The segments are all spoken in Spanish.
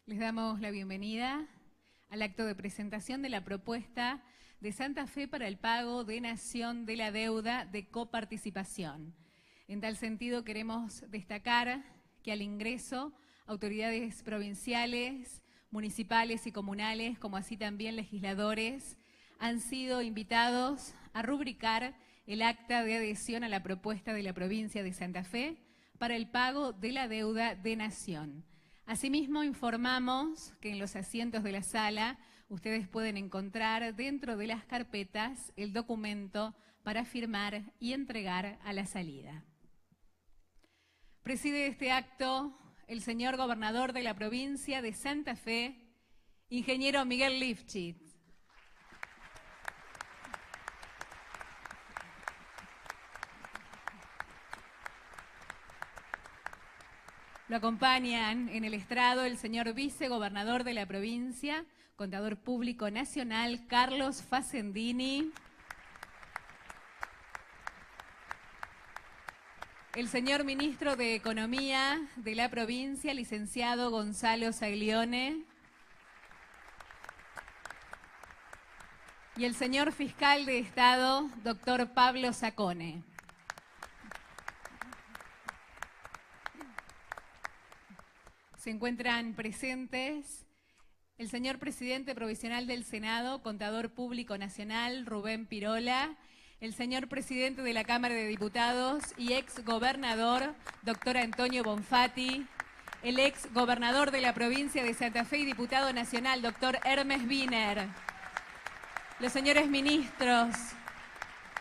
Les damos la bienvenida al acto de presentación de la propuesta de Santa Fe para el pago de nación de la deuda de coparticipación. En tal sentido, queremos destacar que al ingreso, autoridades provinciales, municipales y comunales, como así también legisladores, han sido invitados a rubricar el acta de adhesión a la propuesta de la provincia de Santa Fe para el pago de la deuda de nación. Asimismo, informamos que en los asientos de la sala ustedes pueden encontrar dentro de las carpetas el documento para firmar y entregar a la salida. Preside este acto el señor gobernador de la provincia de Santa Fe, ingeniero Miguel Lifchitz. Lo acompañan en el estrado el señor vicegobernador de la provincia, contador público nacional, Carlos Facendini. El señor ministro de Economía de la provincia, licenciado Gonzalo Saglione. Y el señor fiscal de Estado, doctor Pablo Sacone. Se encuentran presentes el señor presidente provisional del Senado, contador público nacional, Rubén Pirola, el señor presidente de la Cámara de Diputados y ex gobernador, doctor Antonio Bonfatti, el ex gobernador de la provincia de Santa Fe y diputado nacional, doctor Hermes Wiener, los señores ministros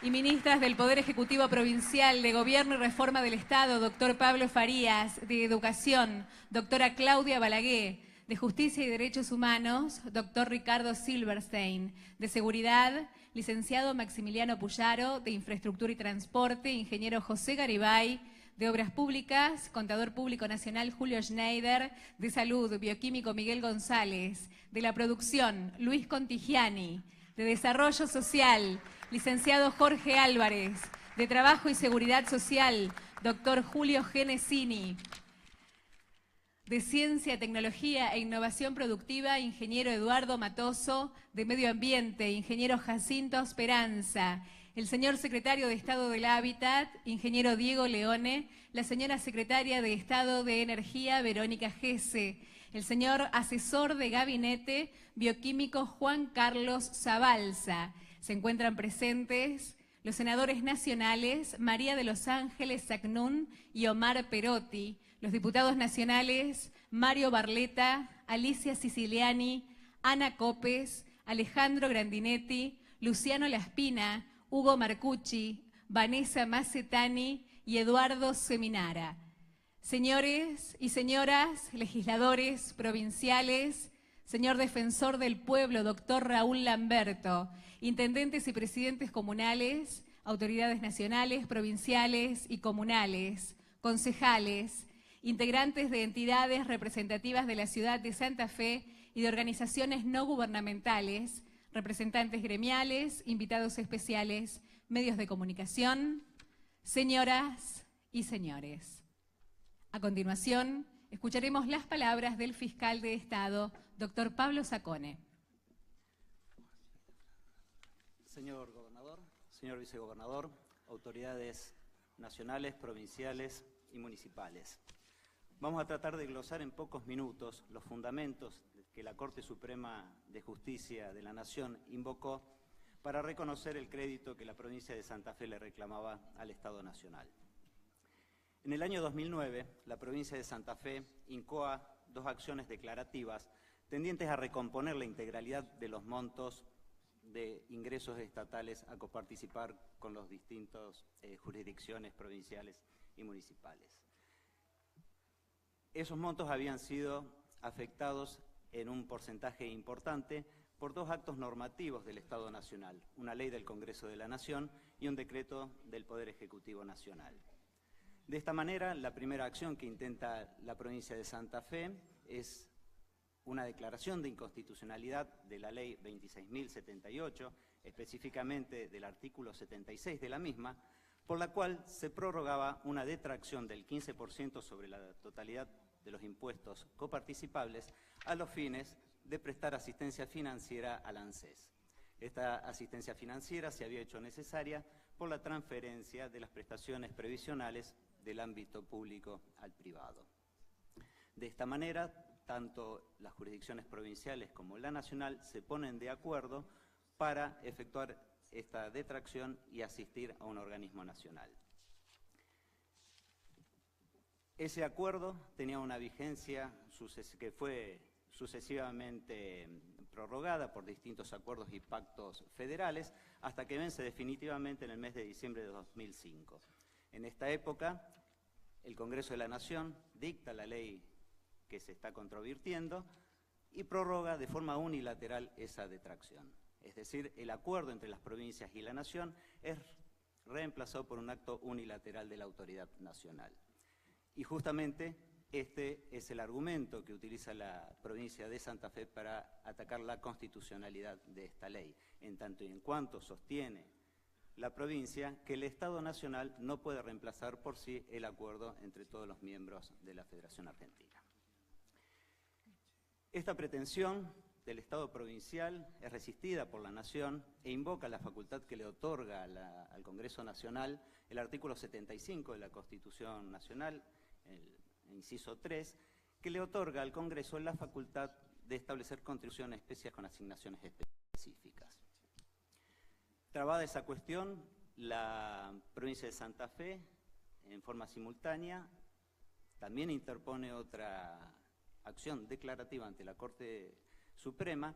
y ministras del Poder Ejecutivo Provincial, de Gobierno y Reforma del Estado, doctor Pablo Farías, de Educación, doctora Claudia Balaguer, de Justicia y Derechos Humanos, doctor Ricardo Silverstein, de Seguridad, licenciado Maximiliano Puyaro, de Infraestructura y Transporte, ingeniero José Garibay, de Obras Públicas, contador público nacional Julio Schneider, de Salud, bioquímico Miguel González, de la Producción Luis Contigiani, de Desarrollo Social, licenciado Jorge Álvarez, de Trabajo y Seguridad Social, doctor Julio Genesini, de Ciencia, Tecnología e Innovación Productiva, ingeniero Eduardo Matoso, de Medio Ambiente, ingeniero Jacinto Esperanza, el señor secretario de Estado del Hábitat, ingeniero Diego Leone, la señora secretaria de Estado de Energía, Verónica Gese, el señor asesor de gabinete, bioquímico Juan Carlos Zabalza. Se encuentran presentes los senadores nacionales María de los Ángeles Sacnún y Omar Perotti, los diputados nacionales Mario Barletta, Alicia Siciliani, Ana Copes, Alejandro Grandinetti, Luciano Laspina, Hugo Marcucci, Vanessa Macetani y Eduardo Seminara. Señores y señoras legisladores provinciales, señor defensor del pueblo, doctor Raúl Lamberto, intendentes y presidentes comunales, autoridades nacionales, provinciales y comunales, concejales, integrantes de entidades representativas de la ciudad de Santa Fe y de organizaciones no gubernamentales, representantes gremiales, invitados especiales, medios de comunicación, señoras y señores. A continuación, escucharemos las palabras del fiscal de Estado, doctor Pablo Sacone. Señor gobernador, señor vicegobernador, autoridades nacionales, provinciales y municipales. Vamos a tratar de glosar en pocos minutos los fundamentos que la Corte Suprema de Justicia de la Nación invocó para reconocer el crédito que la provincia de Santa Fe le reclamaba al Estado Nacional. En el año 2009, la provincia de Santa Fe incoa dos acciones declarativas tendientes a recomponer la integralidad de los montos de ingresos estatales a coparticipar con las distintas jurisdicciones provinciales y municipales. Esos montos habían sido afectados en un porcentaje importante por dos actos normativos del Estado Nacional, una ley del Congreso de la Nación y un decreto del Poder Ejecutivo Nacional. De esta manera, la primera acción que intenta la provincia de Santa Fe es una declaración de inconstitucionalidad de la ley 26.078, específicamente del artículo 76 de la misma, por la cual se prorrogaba una detracción del 15% sobre la totalidad de los impuestos coparticipables a los fines de prestar asistencia financiera al ANSES. Esta asistencia financiera se había hecho necesaria por la transferencia de las prestaciones previsionales del ámbito público al privado. De esta manera, tanto las jurisdicciones provinciales como la nacional se ponen de acuerdo para efectuar esta detracción y asistir a un organismo nacional. Ese acuerdo tenía una vigencia que fue sucesivamente prorrogada por distintos acuerdos y pactos federales hasta que vence definitivamente en el mes de diciembre de 2005. En esta época, el Congreso de la Nación dicta la ley que se está controvirtiendo y prorroga de forma unilateral esa detracción. Es decir, el acuerdo entre las provincias y la Nación es reemplazado por un acto unilateral de la autoridad nacional. Y justamente este es el argumento que utiliza la provincia de Santa Fe para atacar la constitucionalidad de esta ley, en tanto y en cuanto sostiene la provincia que el Estado Nacional no puede reemplazar por sí el acuerdo entre todos los miembros de la Federación Argentina. Esta pretensión del Estado provincial es resistida por la Nación e invoca la facultad que le otorga al Congreso Nacional el artículo 75 de la Constitución Nacional, el inciso 3, que le otorga al Congreso la facultad de establecer contribuciones especiales con asignaciones específicas. Trabada esa cuestión, la provincia de Santa Fe, en forma simultánea, también interpone otra acción declarativa ante la Corte Suprema,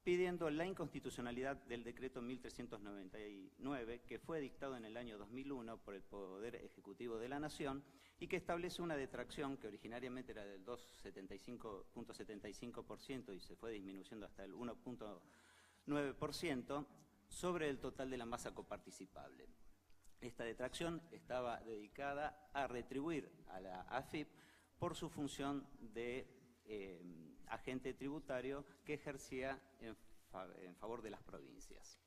pidiendo la inconstitucionalidad del decreto 1399, que fue dictado en el año 2001 por el Poder Ejecutivo de la Nación y que establece una detracción que originariamente era del 2,75% y se fue disminuyendo hasta el 1,9% sobre el total de la masa coparticipable. Esta detracción estaba dedicada a retribuir a la AFIP por su función de agente tributario que ejercía en favor de las provincias.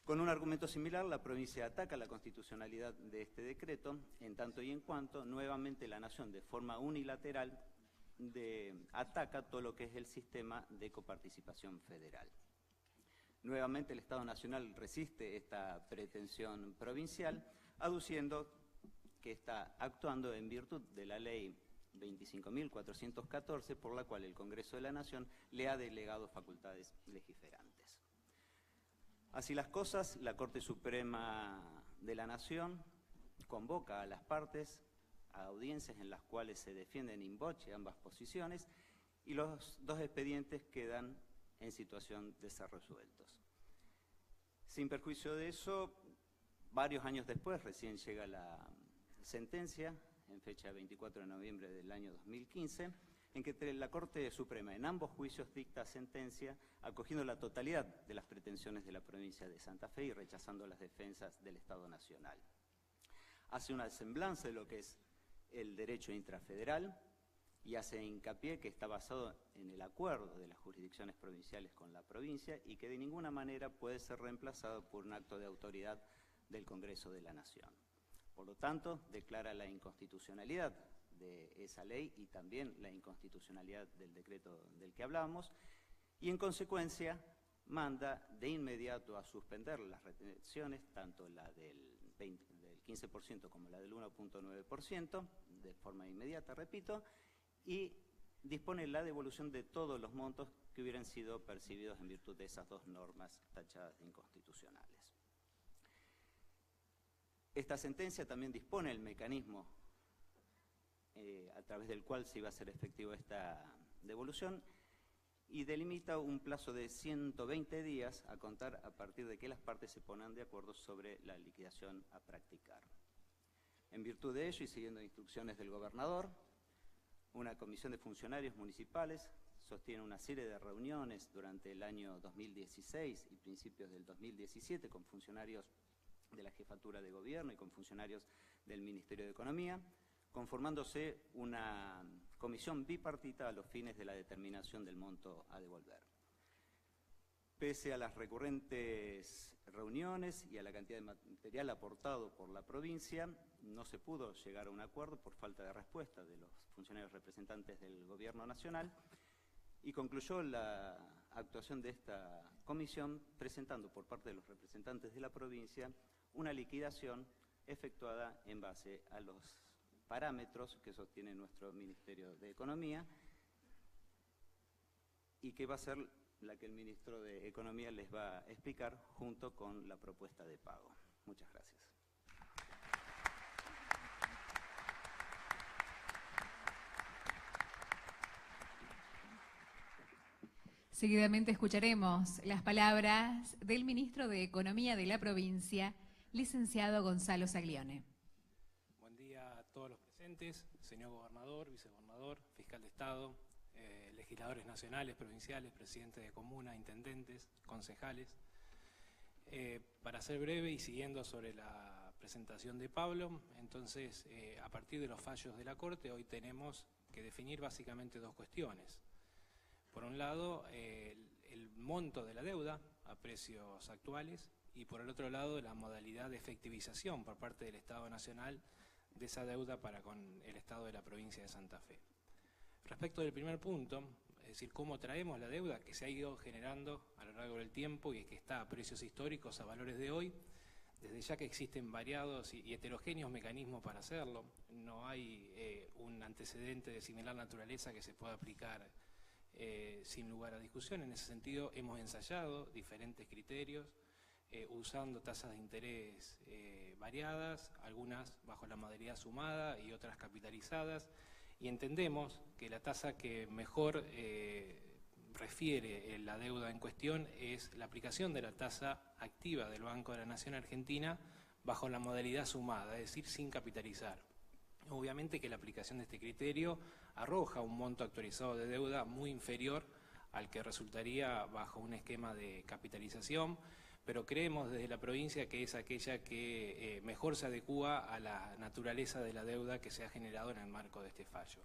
Con un argumento similar, la provincia ataca la constitucionalidad de este decreto, en tanto y en cuanto nuevamente la Nación, de forma unilateral, ataca todo lo que es el sistema de coparticipación federal. Nuevamente el Estado Nacional resiste esta pretensión provincial, aduciendo que está actuando en virtud de la ley 25.414, por la cual el Congreso de la Nación le ha delegado facultades legislantes. Así las cosas, la Corte Suprema de la Nación convoca a las partes a audiencias en las cuales se defienden in voce ambas posiciones y los dos expedientes quedan en situación de ser resueltos. Sin perjuicio de eso, varios años después recién llega la sentencia, en fecha 24 de noviembre del año 2015, en que la Corte Suprema en ambos juicios dicta sentencia acogiendo la totalidad de las pretensiones de la provincia de Santa Fe y rechazando las defensas del Estado Nacional. Hace una semblanza de lo que es el derecho intrafederal y hace hincapié que está basado en el acuerdo de las jurisdicciones provinciales con la provincia y que de ninguna manera puede ser reemplazado por un acto de autoridad del Congreso de la Nación. Por lo tanto, declara la inconstitucionalidad de esa ley y también la inconstitucionalidad del decreto del que hablábamos y, en consecuencia, manda de inmediato a suspender las retenciones, tanto la del 15% como la del 1,9%, de forma inmediata, repito, y dispone la devolución de todos los montos que hubieran sido percibidos en virtud de esas dos normas tachadas de inconstitucionales. Esta sentencia también dispone el mecanismo a través del cual se iba a hacer efectivo esta devolución y delimita un plazo de 120 días a contar a partir de que las partes se pongan de acuerdo sobre la liquidación a practicar. En virtud de ello y siguiendo instrucciones del gobernador, una comisión de funcionarios municipales sostiene una serie de reuniones durante el año 2016 y principios del 2017 con funcionarios de la Jefatura de Gobierno y con funcionarios del Ministerio de Economía, conformándose una comisión bipartita a los fines de la determinación del monto a devolver. Pese a las recurrentes reuniones y a la cantidad de material aportado por la provincia, no se pudo llegar a un acuerdo por falta de respuesta de los funcionarios representantes del Gobierno Nacional, y concluyó la actuación de esta comisión presentando por parte de los representantes de la provincia una liquidación efectuada en base a los parámetros que sostiene nuestro Ministerio de Economía y que va a ser la que el Ministro de Economía les va a explicar junto con la propuesta de pago. Muchas gracias. Seguidamente escucharemos las palabras del Ministro de Economía de la provincia, licenciado Gonzalo Saglione. Buen día a todos los presentes, señor gobernador, vicegobernador, fiscal de Estado, legisladores nacionales, provinciales, presidentes de comuna, intendentes, concejales. Para ser breve y siguiendo sobre la presentación de Pablo, entonces, a partir de los fallos de la Corte, hoy tenemos que definir básicamente dos cuestiones. Por un lado, el monto de la deuda a precios actuales y por el otro lado, la modalidad de efectivización por parte del Estado Nacional de esa deuda para con el Estado de la provincia de Santa Fe. Respecto del primer punto, es decir, cómo traemos la deuda que se ha ido generando a lo largo del tiempo y que está a precios históricos, a valores de hoy, desde ya que existen variados y heterogéneos mecanismos para hacerlo, no hay un antecedente de similar naturaleza que se pueda aplicar sin lugar a discusión. En ese sentido, hemos ensayado diferentes criterios, usando tasas de interés variadas, algunas bajo la modalidad sumada y otras capitalizadas, y entendemos que la tasa que mejor refiere la deuda en cuestión es la aplicación de la tasa activa del Banco de la Nación Argentina bajo la modalidad sumada, es decir, sin capitalizar. Obviamente que la aplicación de este criterio arroja un monto actualizado de deuda muy inferior al que resultaría bajo un esquema de capitalización, pero creemos desde la provincia que es aquella que mejor se adecúa a la naturaleza de la deuda que se ha generado en el marco de este fallo.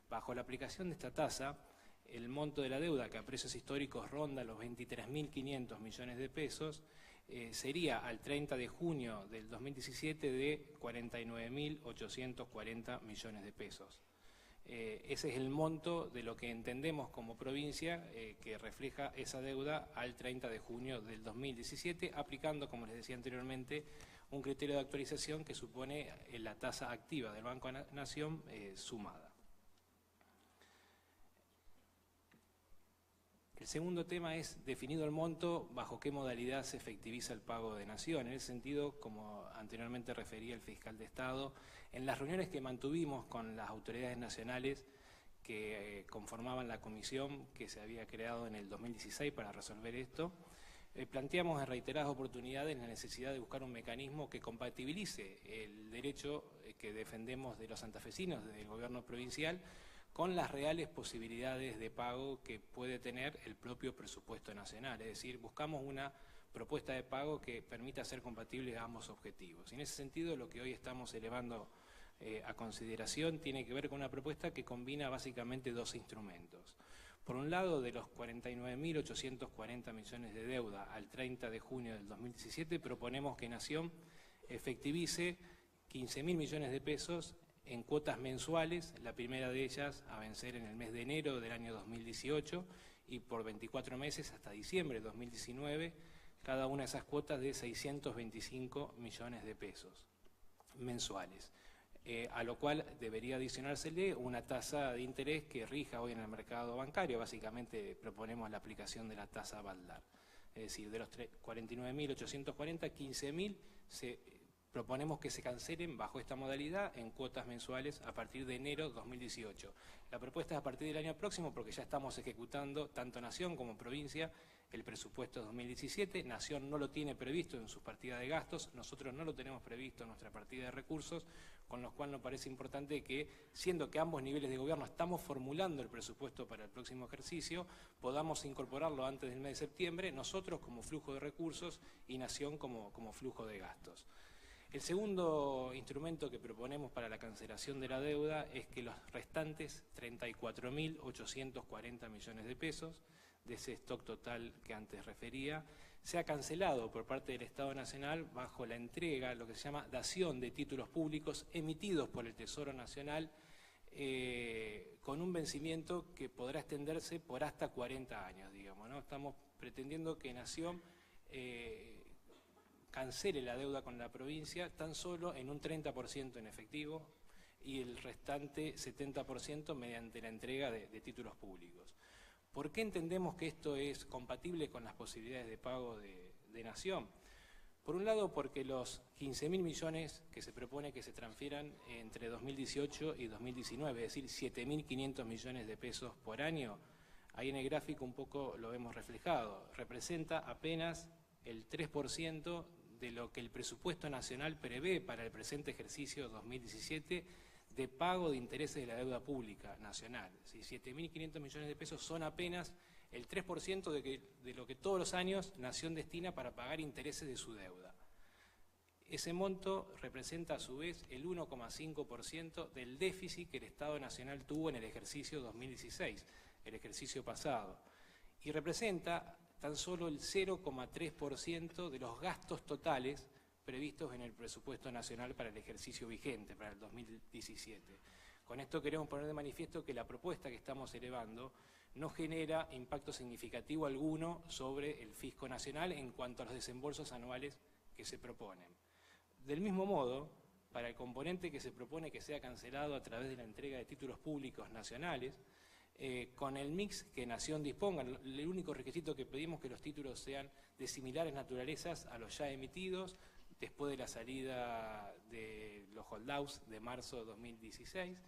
Bajo la aplicación de esta tasa, el monto de la deuda, que a precios históricos ronda los 23.500 millones de pesos, sería al 30 de junio del 2017 de 49.840 millones de pesos. Ese es el monto de lo que entendemos como provincia que refleja esa deuda al 30 de junio del 2017, aplicando, como les decía anteriormente, un criterio de actualización que supone la tasa activa del Banco de la Nación sumada. El segundo tema es, definido el monto, bajo qué modalidad se efectiviza el pago de Nación. En ese sentido, como anteriormente refería el fiscal de Estado, en las reuniones que mantuvimos con las autoridades nacionales que conformaban la comisión que se había creado en el 2016 para resolver esto, planteamos en reiteradas oportunidades la necesidad de buscar un mecanismo que compatibilice el derecho que defendemos de los santafesinos desde el gobierno provincial con las reales posibilidades de pago que puede tener el propio presupuesto nacional. Es decir, buscamos una propuesta de pago que permita ser compatibles ambos objetivos. Y en ese sentido, lo que hoy estamos elevando a consideración tiene que ver con una propuesta que combina básicamente dos instrumentos. Por un lado, de los 49.840 millones de deuda al 30 de junio del 2017, proponemos que Nación efectivice 15.000 millones de pesos en cuotas mensuales, la primera de ellas a vencer en el mes de enero del año 2018 y por 24 meses hasta diciembre de 2019, cada una de esas cuotas de 625 millones de pesos mensuales, a lo cual debería adicionársele una tasa de interés que rija hoy en el mercado bancario. Básicamente proponemos la aplicación de la tasa Baldar, es decir, de los 49.840, 15.000 proponemos que se cancelen bajo esta modalidad en cuotas mensuales a partir de enero 2018. La propuesta es a partir del año próximo porque ya estamos ejecutando, tanto Nación como provincia, el presupuesto 2017. Nación no lo tiene previsto en sus partidas de gastos, nosotros no lo tenemos previsto en nuestra partida de recursos, con lo cual nos parece importante que, siendo que ambos niveles de gobierno estamos formulando el presupuesto para el próximo ejercicio, podamos incorporarlo antes del mes de septiembre, nosotros como flujo de recursos y Nación como flujo de gastos. El segundo instrumento que proponemos para la cancelación de la deuda es que los restantes 34.840 millones de pesos de ese stock total que antes refería, se ha cancelado por parte del Estado Nacional bajo la entrega, lo que se llama dación de títulos públicos emitidos por el Tesoro Nacional, con un vencimiento que podrá extenderse por hasta 40 años, digamos, ¿no? Estamos pretendiendo que Nación cancele la deuda con la provincia tan solo en un 30% en efectivo y el restante 70% mediante la entrega de títulos públicos. ¿Por qué entendemos que esto es compatible con las posibilidades de pago de Nación? Por un lado, porque los 15.000 millones que se propone que se transfieran entre 2018 y 2019, es decir, 7.500 millones de pesos por año, ahí en el gráfico un poco lo hemos reflejado, representa apenas el 3% de lo que el presupuesto nacional prevé para el presente ejercicio 2017 de pago de intereses de la deuda pública nacional. Si 7.500 millones de pesos son apenas el 3% de lo que todos los años Nación destina para pagar intereses de su deuda. Ese monto representa a su vez el 1,5% del déficit que el Estado Nacional tuvo en el ejercicio 2016, el ejercicio pasado, y representa tan solo el 0,3% de los gastos totales previstos en el presupuesto nacional para el ejercicio vigente, para el 2017. Con esto queremos poner de manifiesto que la propuesta que estamos elevando no genera impacto significativo alguno sobre el fisco nacional en cuanto a los desembolsos anuales que se proponen. Del mismo modo, para el componente que se propone que sea cancelado a través de la entrega de títulos públicos nacionales, con el mix que Nación disponga, el único requisito que pedimos es que los títulos sean de similares naturalezas a los ya emitidos, después de la salida de los holdouts de marzo de 2016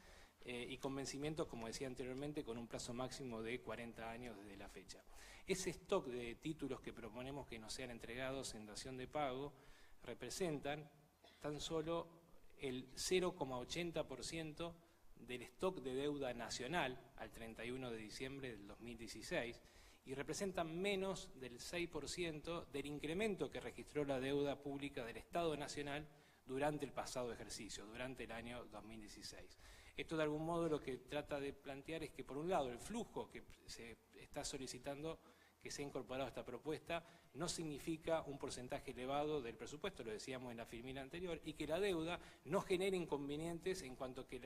y con vencimientos, como decía anteriormente, con un plazo máximo de 40 años desde la fecha. Ese stock de títulos que proponemos que nos sean entregados en dación de pago representan tan solo el 0,80% del stock de deuda nacional al 31 de diciembre del 2016, y representan menos del 6% del incremento que registró la deuda pública del Estado Nacional durante el pasado ejercicio, durante el año 2016. Esto de algún modo lo que trata de plantear es que por un lado el flujo que se está solicitando que sea incorporado a esta propuesta no significa un porcentaje elevado del presupuesto, lo decíamos en la filmina anterior, y que la deuda no genere inconvenientes en cuanto a que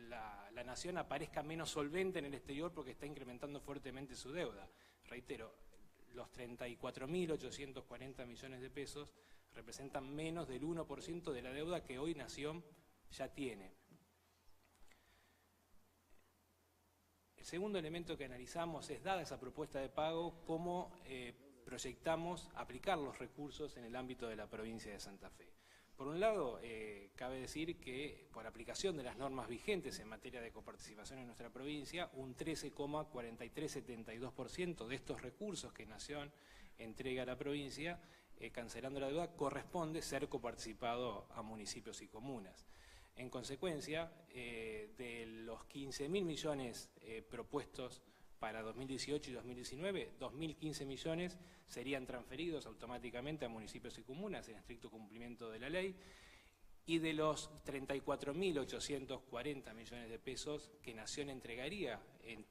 la Nación aparezca menos solvente en el exterior porque está incrementando fuertemente su deuda. Reitero, los 34.840 millones de pesos representan menos del 1% de la deuda que hoy Nación ya tiene. El segundo elemento que analizamos es, dada esa propuesta de pago, cómo proyectamos aplicar los recursos en el ámbito de la provincia de Santa Fe. Por un lado, cabe decir que por aplicación de las normas vigentes en materia de coparticipación en nuestra provincia, un 13,4372% de estos recursos que Nación entrega a la provincia, cancelando la deuda, corresponde ser coparticipado a municipios y comunas. En consecuencia, de los 15.000 millones propuestos para 2018 y 2019, 2.015 millones serían transferidos automáticamente a municipios y comunas en estricto cumplimiento de la ley, y de los 34.840 millones de pesos que Nación entregaría en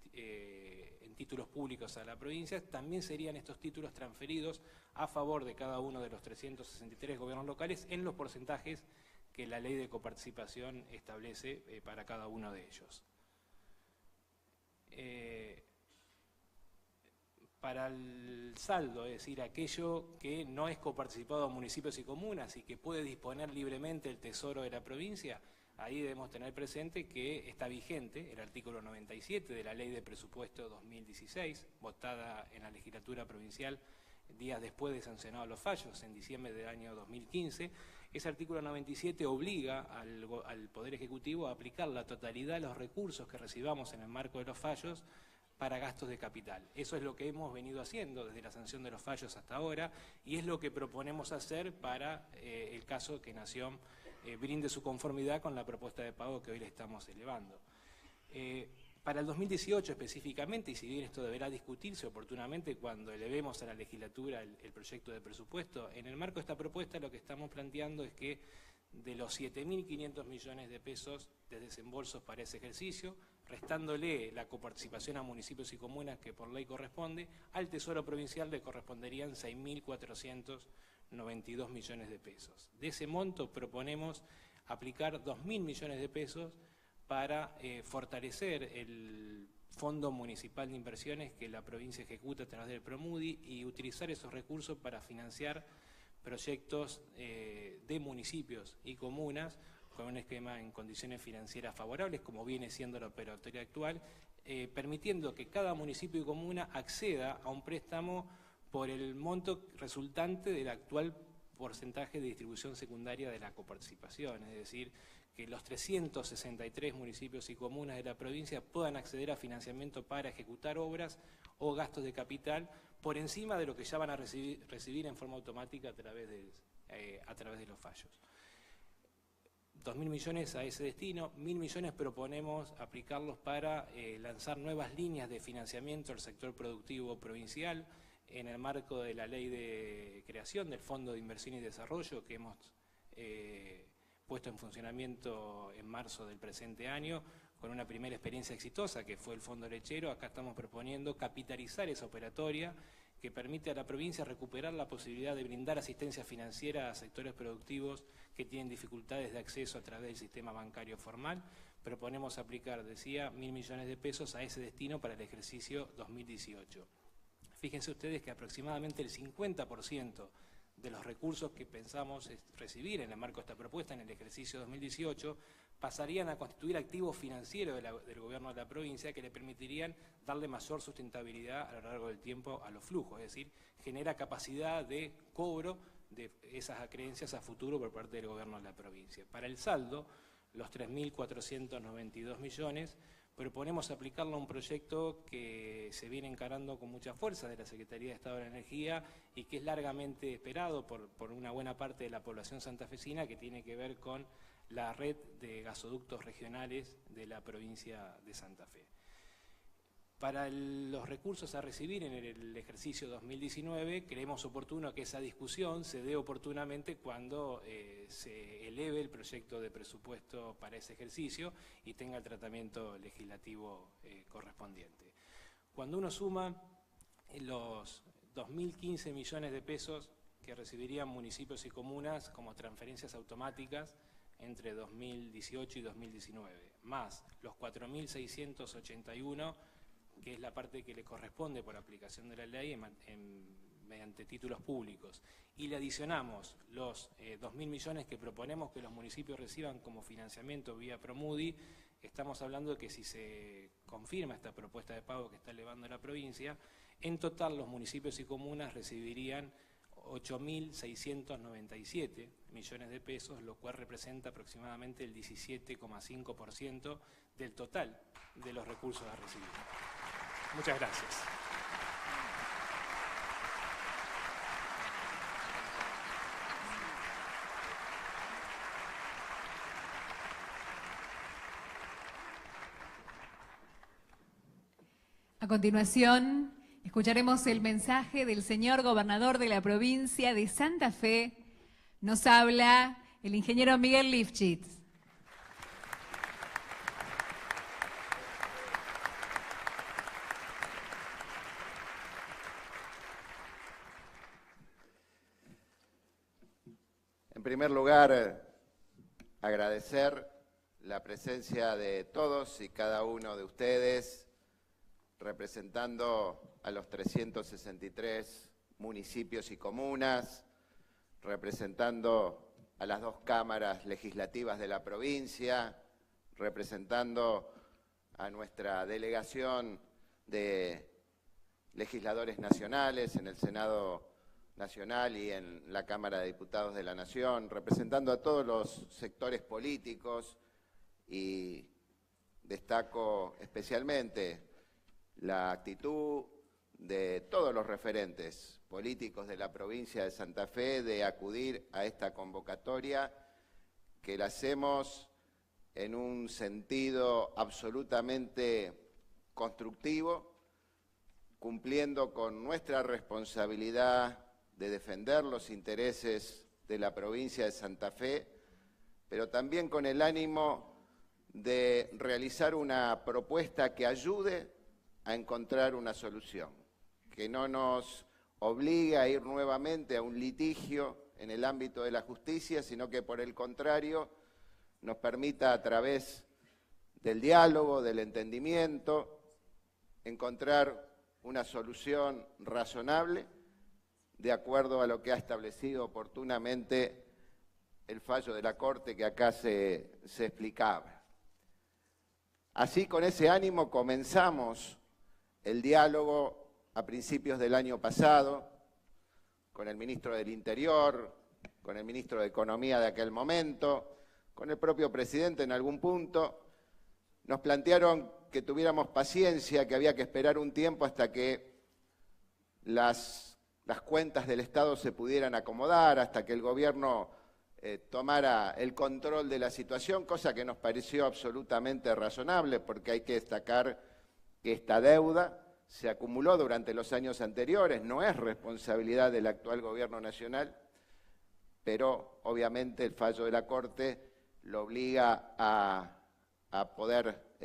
títulos públicos a la provincia, también serían estos títulos transferidos a favor de cada uno de los 363 gobiernos locales en los porcentajes que la ley de coparticipación establece para cada uno de ellos. Para el saldo, es decir, aquello que no es coparticipado a municipios y comunas y que puede disponer libremente el Tesoro de la provincia, ahí debemos tener presente que está vigente el artículo 97 de la Ley de Presupuesto 2016, votada en la legislatura provincial días después de sancionados los fallos, en diciembre del año 2015. Ese artículo 97 obliga al Poder Ejecutivo a aplicar la totalidad de los recursos que recibamos en el marco de los fallos para gastos de capital. Eso es lo que hemos venido haciendo desde la sanción de los fallos hasta ahora, y es lo que proponemos hacer para el caso que Nación brinde su conformidad con la propuesta de pago que hoy le estamos elevando. Para el 2018 específicamente, y si bien esto deberá discutirse oportunamente cuando elevemos a la legislatura el proyecto de presupuesto, en el marco de esta propuesta lo que estamos planteando es que de los 7.500 millones de pesos de desembolsos para ese ejercicio, restándole la coparticipación a municipios y comunas que por ley corresponde, al Tesoro Provincial le corresponderían 6.492 millones de pesos. De ese monto proponemos aplicar 2.000 millones de pesos para fortalecer el Fondo Municipal de Inversiones que la provincia ejecuta a través del Promudi y utilizar esos recursos para financiar proyectos de municipios y comunas con un esquema en condiciones financieras favorables, como viene siendo la operatoria actual, permitiendo que cada municipio y comuna acceda a un préstamo por el monto resultante del actual porcentaje de distribución secundaria de la coparticipación, es decir, que los 363 municipios y comunas de la provincia puedan acceder a financiamiento para ejecutar obras o gastos de capital por encima de lo que ya van a recibir en forma automática a través de los fallos. 2.000 millones a ese destino, 1.000 millones proponemos aplicarlos para lanzar nuevas líneas de financiamiento al sector productivo provincial en el marco de la ley de creación del Fondo de Inversión y Desarrollo que hemos puesto en funcionamiento en marzo del presente año, con una primera experiencia exitosa que fue el Fondo Lechero. Acá estamos proponiendo capitalizar esa operatoria que permite a la provincia recuperar la posibilidad de brindar asistencia financiera a sectores productivos que tienen dificultades de acceso a través del sistema bancario formal. Proponemos aplicar, decía, 1.000 millones de pesos a ese destino para el ejercicio 2018. Fíjense ustedes que aproximadamente el 50% de los recursos que pensamos recibir en el marco de esta propuesta en el ejercicio 2018 pasarían a constituir activos financieros del gobierno de la provincia que le permitirían darle mayor sustentabilidad a lo largo del tiempo a los flujos, es decir, genera capacidad de cobro de esas acreencias a futuro por parte del gobierno de la provincia. Para el saldo, los 3.492 millones, proponemos aplicarlo a un proyecto que se viene encarando con mucha fuerza de la Secretaría de Estado de la Energía y que es largamente esperado por una buena parte de la población santafesina, que tiene que ver con la red de gasoductos regionales de la provincia de Santa Fe. Para los recursos a recibir en el ejercicio 2019, creemos oportuno que esa discusión se dé oportunamente cuando se eleve el proyecto de presupuesto para ese ejercicio y tenga el tratamiento legislativo correspondiente. Cuando uno suma los 2.015 millones de pesos que recibirían municipios y comunas como transferencias automáticas entre 2018 y 2019, más los 4.681 que es la parte que le corresponde por aplicación de la ley mediante títulos públicos, y le adicionamos los 2.000 millones que proponemos que los municipios reciban como financiamiento vía Promudi, estamos hablando de que si se confirma esta propuesta de pago que está elevando la provincia, en total los municipios y comunas recibirían 8.697 millones de pesos, lo cual representa aproximadamente el 17,5% del total de los recursos a recibir. Muchas gracias. A continuación, escucharemos el mensaje del señor gobernador de la provincia de Santa Fe. Nos habla el ingeniero Miguel Lifchitz. En primer lugar, agradecer la presencia de todos y cada uno de ustedes, representando a los 363 municipios y comunas, representando a las dos cámaras legislativas de la provincia, representando a nuestra delegación de legisladores nacionales en el Senado Nacional y en la Cámara de Diputados de la Nación, representando a todos los sectores políticos, y destaco especialmente la actitud de todos los referentes políticos de la provincia de Santa Fe de acudir a esta convocatoria, que la hacemos en un sentido absolutamente constructivo, cumpliendo con nuestra responsabilidad de defender los intereses de la provincia de Santa Fe, pero también con el ánimo de realizar una propuesta que ayude a encontrar una solución, que no nos obligue a ir nuevamente a un litigio en el ámbito de la justicia, sino que por el contrario nos permita a través del diálogo, del entendimiento, encontrar una solución razonable de acuerdo a lo que ha establecido oportunamente el fallo de la Corte que acá se explicaba. Así, con ese ánimo, comenzamos el diálogo a principios del año pasado con el ministro del Interior, con el ministro de Economía de aquel momento, con el propio presidente en algún punto. Nos plantearon que tuviéramos paciencia, que había que esperar un tiempo hasta que las cuentas del Estado se pudieran acomodar, hasta que el gobierno tomara el control de la situación, cosa que nos pareció absolutamente razonable, porque hay que destacar que esta deuda se acumuló durante los años anteriores, no es responsabilidad del actual gobierno nacional, pero obviamente el fallo de la Corte lo obliga a poder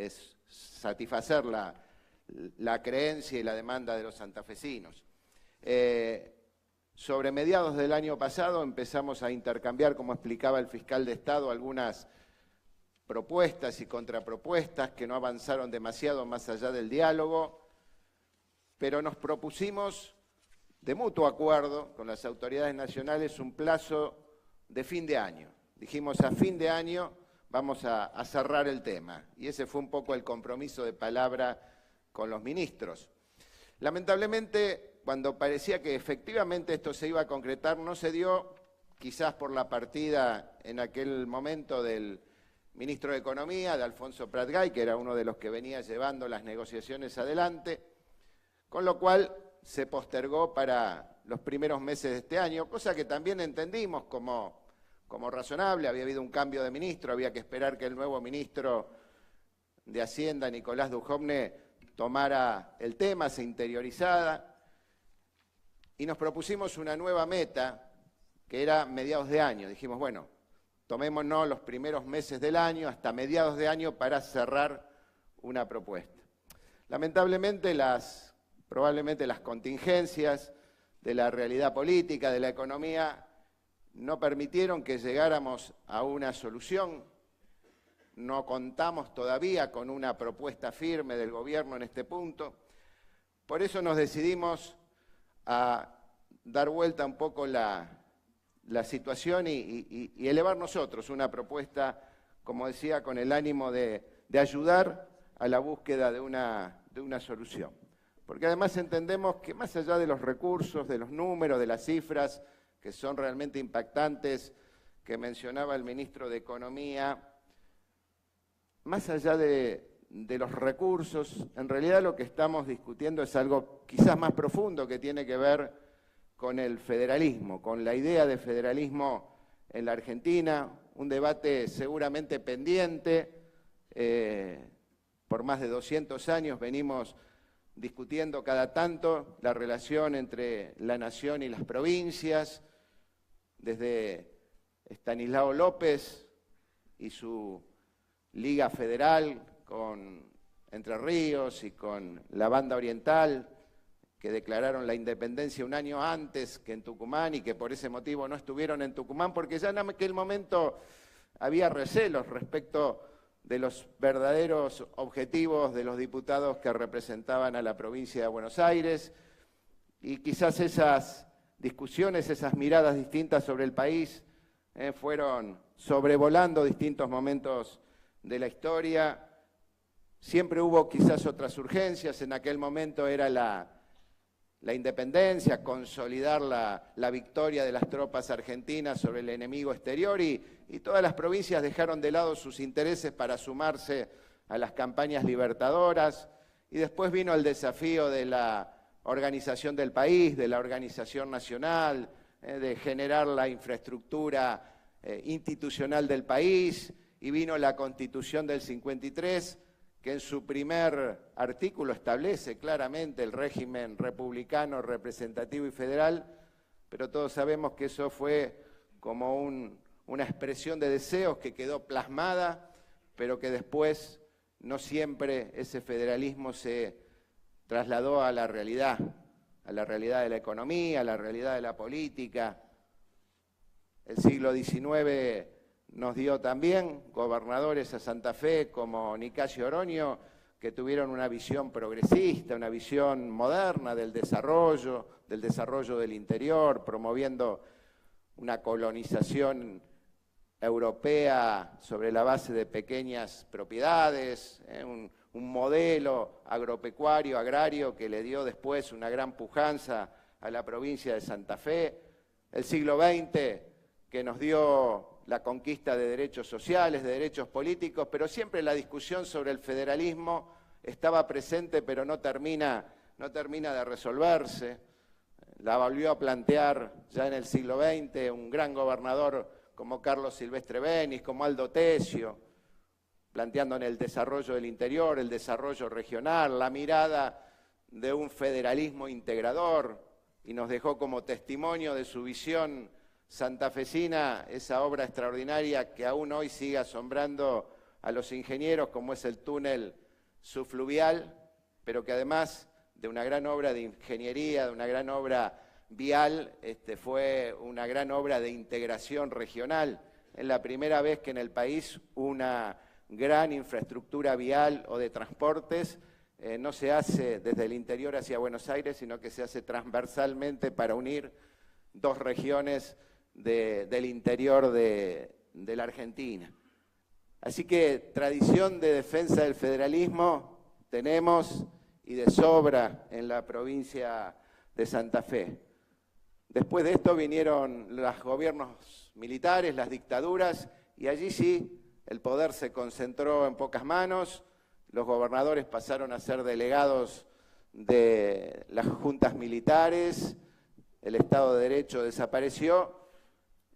satisfacer la creencia y la demanda de los santafesinos. Sobre mediados del año pasado empezamos a intercambiar, como explicaba el fiscal de Estado, algunas propuestas y contrapropuestas que no avanzaron demasiado más allá del diálogo, pero nos propusimos, de mutuo acuerdo con las autoridades nacionales, un plazo de fin de año. Dijimos, a fin de año vamos a cerrar el tema, y ese fue un poco el compromiso de palabra con los ministros. Lamentablemente, cuando parecía que efectivamente esto se iba a concretar, no se dio, quizás por la partida en aquel momento del ministro de Economía, de Alfonso Prat-Gay, que era uno de los que venía llevando las negociaciones adelante, con lo cual se postergó para los primeros meses de este año, cosa que también entendimos como razonable. Había habido un cambio de ministro, había que esperar que el nuevo ministro de Hacienda, Nicolás Dujovne, tomara el tema, se interiorizara, y nos propusimos una nueva meta, que era mediados de año. Dijimos, bueno, tomémonos los primeros meses del año, hasta mediados de año, para cerrar una propuesta. Lamentablemente, probablemente las contingencias de la realidad política, de la economía, no permitieron que llegáramos a una solución. No contamos todavía con una propuesta firme del gobierno en este punto. Por eso nos decidimos a dar vuelta un poco la situación y elevar nosotros una propuesta, como decía, con el ánimo de ayudar a la búsqueda de una solución. Porque además entendemos que más allá de los recursos, de los números, de las cifras, que son realmente impactantes, que mencionaba el ministro de Economía, más allá de los recursos, en realidad lo que estamos discutiendo es algo quizás más profundo, que tiene que ver con el federalismo, con la idea de federalismo en la Argentina, un debate seguramente pendiente. Por más de 200 años venimos discutiendo cada tanto la relación entre la nación y las provincias, desde Estanislao López y su Liga Federal con Entre Ríos y con la Banda Oriental, que declararon la independencia un año antes que en Tucumán y que por ese motivo no estuvieron en Tucumán, porque ya en aquel momento había recelos respecto de los verdaderos objetivos de los diputados que representaban a la provincia de Buenos Aires, y quizás esas discusiones, esas miradas distintas sobre el país fueron sobrevolando distintos momentos de la historia. Siempre hubo quizás otras urgencias. En aquel momento era la independencia, consolidar la victoria de las tropas argentinas sobre el enemigo exterior, y todas las provincias dejaron de lado sus intereses para sumarse a las campañas libertadoras, y después vino el desafío de la organización del país, de la organización nacional, de generar la infraestructura institucional del país, y vino la Constitución del 53, que en su primer artículo establece claramente el régimen republicano, representativo y federal, pero todos sabemos que eso fue como una expresión de deseos que quedó plasmada, pero que después no siempre ese federalismo se trasladó a la realidad de la economía, a la realidad de la política. El siglo XIX nos dio también gobernadores a Santa Fe como Nicasio Oroño, que tuvieron una visión progresista, una visión moderna del desarrollo del interior, promoviendo una colonización europea sobre la base de pequeñas propiedades, un modelo agropecuario, agrario, que le dio después una gran pujanza a la provincia de Santa Fe. El siglo XX, que nos dio la conquista de derechos sociales, de derechos políticos, pero siempre la discusión sobre el federalismo estaba presente, pero no termina de resolverse. La volvió a plantear ya en el siglo XX un gran gobernador como Carlos Silvestre Benis, como Aldo Tesio, planteando en el desarrollo del interior, el desarrollo regional, la mirada de un federalismo integrador, y nos dejó como testimonio de su visión santafesina esa obra extraordinaria que aún hoy sigue asombrando a los ingenieros, como es el túnel subfluvial, pero que además de una gran obra de ingeniería, de una gran obra vial, fue una gran obra de integración regional. Es la primera vez que en el país una gran infraestructura vial o de transportes no se hace desde el interior hacia Buenos Aires, sino que se hace transversalmente para unir dos regiones del interior de la Argentina. Así que tradición de defensa del federalismo tenemos y de sobra en la provincia de Santa Fe. Después de esto vinieron los gobiernos militares, las dictaduras, y allí sí el poder se concentró en pocas manos, los gobernadores pasaron a ser delegados de las juntas militares, el Estado de Derecho desapareció,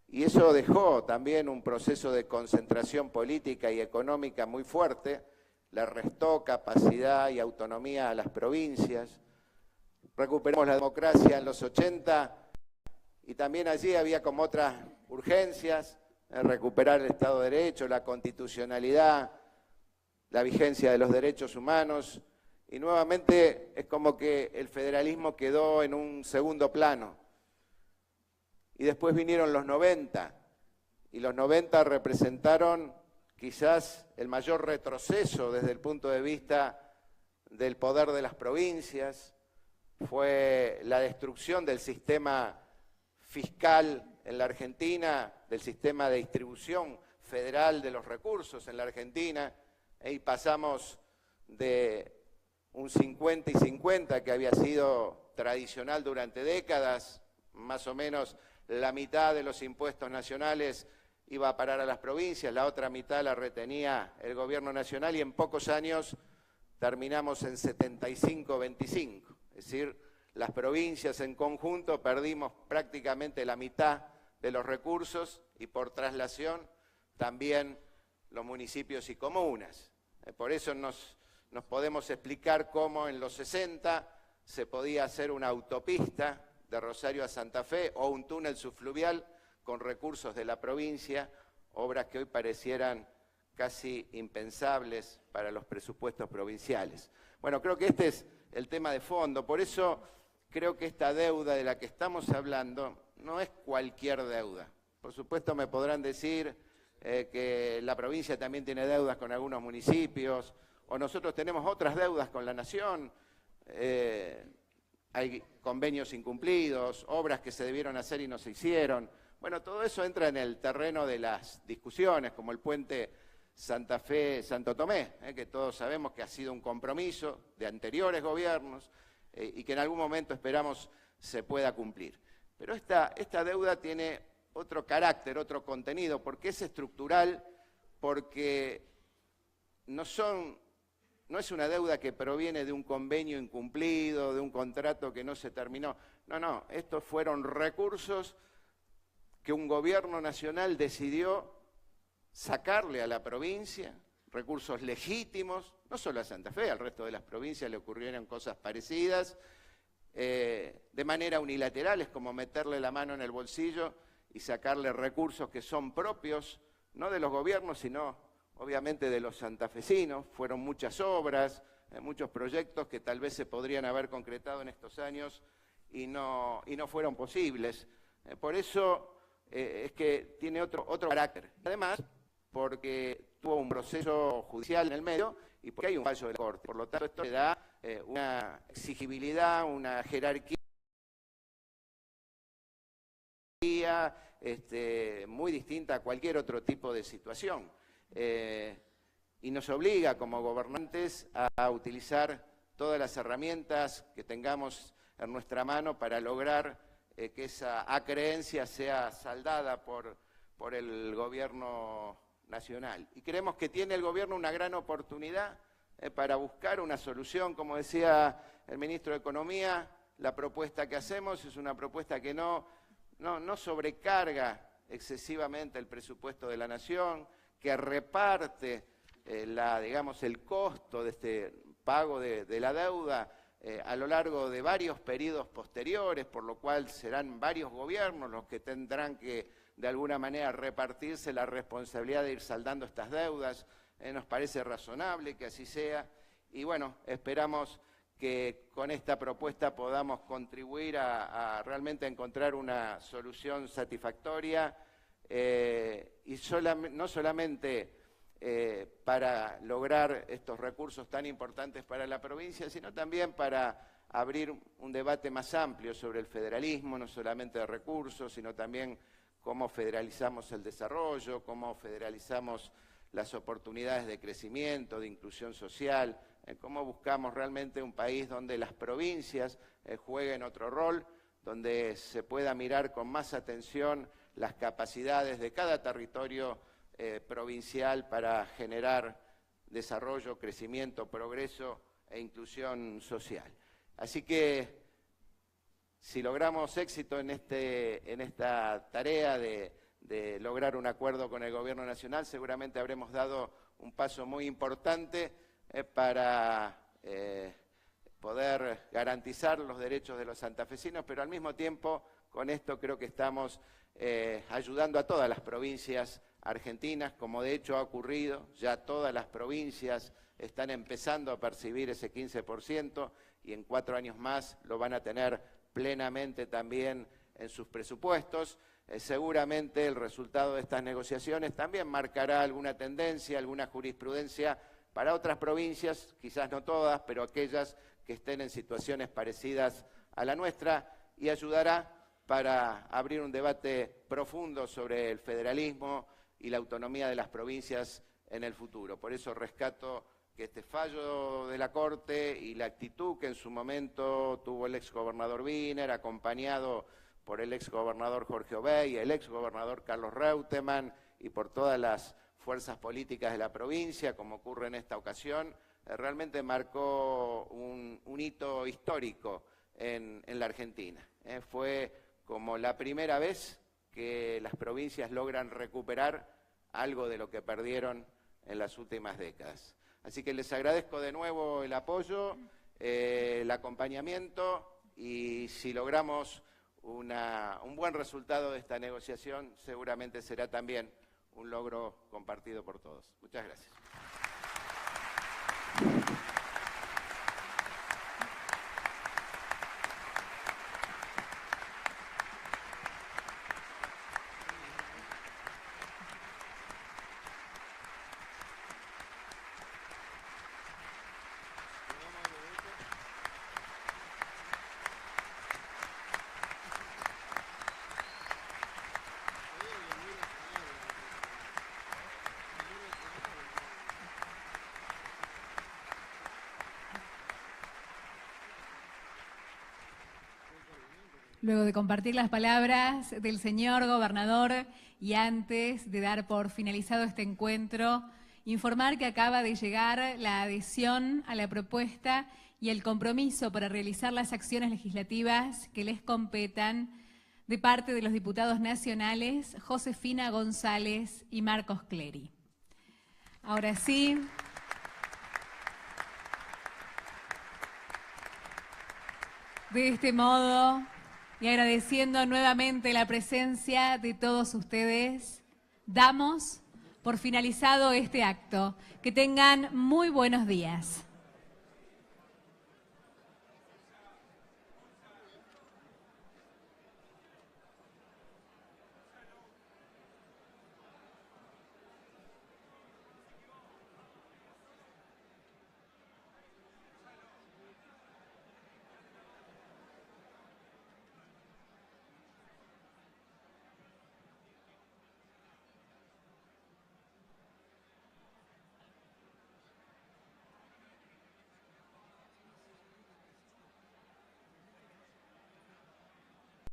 y eso dejó también un proceso de concentración política y económica muy fuerte, le restó capacidad y autonomía a las provincias. Recuperamos la democracia en los 80 y también allí había como otras urgencias, recuperar el Estado de Derecho, la constitucionalidad, la vigencia de los derechos humanos, y nuevamente es como que el federalismo quedó en un segundo plano. Y después vinieron los 90, y los 90 representaron quizás el mayor retroceso desde el punto de vista del poder de las provincias, fue la destrucción del sistema fiscal en la Argentina, del sistema de distribución federal de los recursos en la Argentina, y pasamos de un 50 y 50 que había sido tradicional durante décadas, más o menos la mitad de los impuestos nacionales iba a parar a las provincias, la otra mitad la retenía el gobierno nacional, y en pocos años terminamos en 75-25. Es decir, las provincias en conjunto perdimos prácticamente la mitad de los recursos y por traslación también los municipios y comunas. Por eso nos podemos explicar cómo en los 60 se podía hacer una autopista de Rosario a Santa Fe o un túnel subfluvial con recursos de la provincia, obras que hoy parecieran casi impensables para los presupuestos provinciales. Bueno, creo que este es el tema de fondo, por eso creo que esta deuda de la que estamos hablando no es cualquier deuda. Por supuesto me podrán decir que la provincia también tiene deudas con algunos municipios, o nosotros tenemos otras deudas con la nación, hay convenios incumplidos, obras que se debieron hacer y no se hicieron. Bueno, todo eso entra en el terreno de las discusiones, como el puente Santa Fe-Santo Tomé, que todos sabemos que ha sido un compromiso de anteriores gobiernos y que en algún momento esperamos se pueda cumplir. Pero esta deuda tiene otro carácter, otro contenido, porque es estructural, porque no es una deuda que proviene de un convenio incumplido, de un contrato que no se terminó. No, estos fueron recursos que un gobierno nacional decidió sacarle a la provincia, recursos legítimos, no solo a Santa Fe, al resto de las provincias le ocurrieron cosas parecidas, de manera unilateral, es como meterle la mano en el bolsillo y sacarle recursos que son propios, no de los gobiernos, sino obviamente de los santafesinos. Fueron muchas obras, muchos proyectos que tal vez se podrían haber concretado en estos años y no fueron posibles. Por eso es que tiene otro carácter. Además, porque tuvo un proceso judicial en el medio y porque hay un fallo de la Corte. Por lo tanto, esto le da una exigibilidad, una jerarquía muy distinta a cualquier otro tipo de situación. Y nos obliga como gobernantes a utilizar todas las herramientas que tengamos en nuestra mano para lograr que esa acreencia sea saldada por el gobierno nacional. Y creemos que tiene el gobierno una gran oportunidad para buscar una solución. Como decía el ministro de Economía, la propuesta que hacemos es una propuesta que no sobrecarga excesivamente el presupuesto de la nación, que reparte el costo de este pago de la deuda a lo largo de varios periodos posteriores, por lo cual serán varios gobiernos los que tendrán que de alguna manera repartirse la responsabilidad de ir saldando estas deudas. Nos parece razonable que así sea y bueno, esperamos que con esta propuesta podamos contribuir a realmente encontrar una solución satisfactoria y no solamente para lograr estos recursos tan importantes para la provincia, sino también para abrir un debate más amplio sobre el federalismo, no solamente de recursos, sino también cómo federalizamos el desarrollo, cómo federalizamos las oportunidades de crecimiento, de inclusión social, cómo buscamos realmente un país donde las provincias jueguen otro rol, donde se pueda mirar con más atención las capacidades de cada territorio provincial para generar desarrollo, crecimiento, progreso e inclusión social. Así que si logramos éxito en esta tarea de lograr un acuerdo con el Gobierno Nacional, seguramente habremos dado un paso muy importante para poder garantizar los derechos de los santafesinos, pero al mismo tiempo con esto creo que estamos ayudando a todas las provincias argentinas, como de hecho ha ocurrido. Ya todas las provincias están empezando a percibir ese 15% y en 4 años más lo van a tener plenamente también en sus presupuestos. Seguramente el resultado de estas negociaciones también marcará alguna tendencia, alguna jurisprudencia para otras provincias, quizás no todas, pero aquellas que estén en situaciones parecidas a la nuestra, y ayudará para abrir un debate profundo sobre el federalismo y la autonomía de las provincias en el futuro. Por eso rescato que este fallo de la Corte y la actitud que en su momento tuvo el exgobernador Wiener, acompañado por el exgobernador Jorge Obey, el exgobernador Carlos Reutemann y por todas las fuerzas políticas de la provincia, como ocurre en esta ocasión, realmente marcó un hito histórico en la Argentina. Fue como la primera vez que las provincias logran recuperar algo de lo que perdieron en las últimas décadas. Así que les agradezco de nuevo el apoyo, el acompañamiento, y si logramos un buen resultado de esta negociación, seguramente será también un logro compartido por todos. Muchas gracias. Luego de compartir las palabras del señor gobernador y antes de dar por finalizado este encuentro, informar que acaba de llegar la adhesión a la propuesta y el compromiso para realizar las acciones legislativas que les competan de parte de los diputados nacionales Josefina González y Marcos Clery. Ahora sí. De este modo, y agradeciendo nuevamente la presencia de todos ustedes, damos por finalizado este acto. Que tengan muy buenos días.